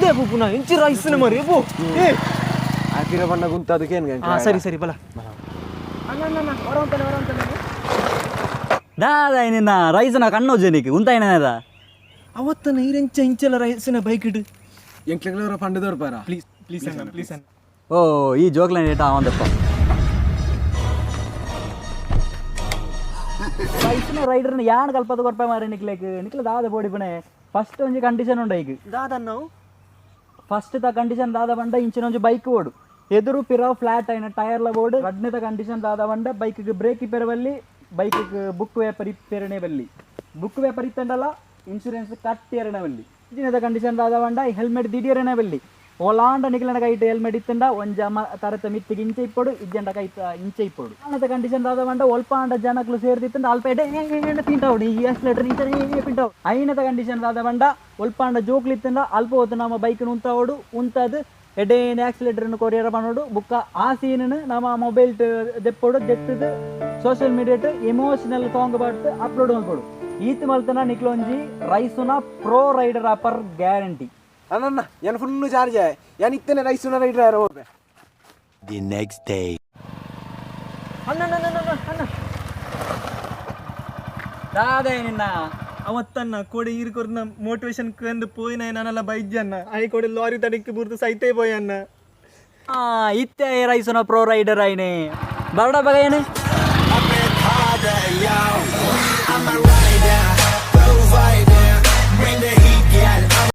They ಪುನ ಇಂಚಿ ರೈಸ್ನ ಮರಿ ಬೋ ಏ ಆತಿರ ಬಣ್ಣ ಗುಂತ ಅದಕ್ಕೇನು ಸರಿ ಸರಿ ಬಲ ಅಣ್ಣ ಹೊರ ದಾದ ನಿನ್ನ ರೈಸನ ಕಣ್ಣು ಜನಕ್ಕೆ ಉಂತಾಯಿನದ ಅವತ್ತನ ಇರೆಂಚ ಇಂಚಲ ರೈಸ್ನ ಬೈಕ್ ಇಡು ಎಂಕ್ಲೆಗಳವರ ಫಂಡ್ ಪಾರ ಪ್ಲೀಸ್ ಪ್ಲೀಸ್ ಅಣ್ಣ ಪ್ಲೀಸ್ ಅಣ್ಣ ಓ ಈ ಜೋಕ್ಲೈನ್ ಏಟ ಅವಂದಪ್ಪ ರೈಸನ ರೈಡರ್ನ ಯಾನ್ ಕಲ್ಪದ ಕೊರ್ಪ ಮಾರಿ ನಿಕ್ಲ ದಾದ ಬೋಡಿ ಪಣೆ ಫಸ್ಟ್ ಒಂಜಿ ಕಂಡೀಷನ್ ಉಂಡ ಈಗ ದಾದನ್ ನಾವು ಫಸ್ಟ್ ತ ಕಂಡೀಷನ್ ದಾದ ಬಂಡ ಇಂಚಿನ ಒಂಜಿ ಬೈಕ್ ಓಡು ಎದುರು ಪಿರವ್ ಫ್ಲಾಟ್ అయిన ಟೈರ್ಲ ಬೋರ್ಡ್ ರಡ್ನೆತ ಕಂಡೀಷನ್ ದಾದ ಬಂಡ ಬೈಕ್ಗೆ ಬ್ರೇಕ್ ಇಪ್ಪೆರ ಬಲ್ಲಿ ಬೈಕ್ಗೆ ಬುಕ್ ವ್ಯಾಪಾರ ಇಪ್ಪೆರನೇ ಬಲ್ಲಿ ಬುಕ್ ವ್ಯಾಪಾರ ಇತ್ತಂಡಲ್ಲ ಇನ್ಶೂರೆನ್ಸ್ ಕಟ್ಟಿಯರನೇ ಬಲ್ಲಿ ಇಂಚಿನದ ಕಂಡೀಷನ್ ದಾದ ಬಂಡ ಹೆಲ್ಮೆಟ್ ದಿಡಿಯರನೇ ಬಲ್ಲಿ ಓಲಾಂಡ ನಿಖಿಲನ ಕೈಟ್ ಹೆಲ್ಮೆಟ್ ಇತ್ತಂಡ ಒಂಜ ತರತ ಮಿತ್ತಿಗೆ ಇಂಚೆ ಇಪ್ಪಡು ಇಜ್ಜಂಡ ಕೈತ ಇಂಚೆ ಇಪ್ಪಡು ಅನ್ನದ ಕಂಡೀಷನ್ ದಾದ ಬಂಡ ಒಲ್ಪಾಂಡ ಜನಕ್ಲು ಸೇರ್ದಿತ್ತಂಡ ಅಲ್ಪ ಎಡೆ ತಿಂಟಾವುಡು ಈ ಎಸ್ಲೇಟರ್ ಇಂಚೆ ಪಿಂಟಾವು ಐನದ ಕಂಡೀಷನ್ ದಾದ ಬಂಡ ಒಲ್ಪಾಂಡ ಜೋಕ್ಲಿತ್ತಂಡ ಅಲ್ಪ ಹೊತ್ತು ನಮ್ಮ ಬೈಕ್ ಉಂತಾವಡು ಉಂತದು ಎಡೇನು ಆಕ್ಸಿಲೇಟರ್ನು ಕೊರಿಯರ್ ಮಾಡೋಡು ಬುಕ್ಕ ಆ ಸೀನನ್ನು ನಮ್ಮ ಮೊಬೈಲ್ ದೆಪ್ಪೋಡು ದೆತ್ತದು ಸೋಷಿಯಲ್ ಮೀಡಿಯಾಟ್ ಎಮೋಷನಲ್ ಸಾಂಗ್ ಬಾಟ್ ಅಪ್ಲೋಡ್ ಮಾಡ್ಕೊಡು ಈತ್ ಮಲ್ತನ ನಿಕ್ಲೊಂಜಿ ರೈಸುನ ಪ್ರೋ ರೈಡರ್ ಆಪರ್ ಗ್ಯಾರಂಟಿ ಅಣ್ಣ ಏನು ಫುಲ್ಲು ಚಾರ್ಜ್ ಏನು ಇತ್ತೇನೆ ರೈಸುನ ರೈಡರ್ ಯಾರು ಹೋಗ್ಬೆ The next day. ಅಣ್ಣ ದಾದ ನಿನ್ನ ಅವತ್ತನ್ನ ಕೋಡೆ ಈರ್ಕೊರ್ನ ಮೋಟಿವೇಶನ್ ಕಂಡು ಪೋಯಿನ ನಾನೆಲ್ಲ ಬೈಜನ್ನ ಐ ಕೋಡೆ ಲಾರಿ ತಡಿಕ್ಕೆ ಬುರ್ದು ಸೈತೇ ಪೋಯನ್ನ ಇತ್ತೆ ರೈಸುನ ಪ್ರೋ ರೈಡರ್ ಆಯ್ನೆ ಬರಡ ಬಗ ಏನೇ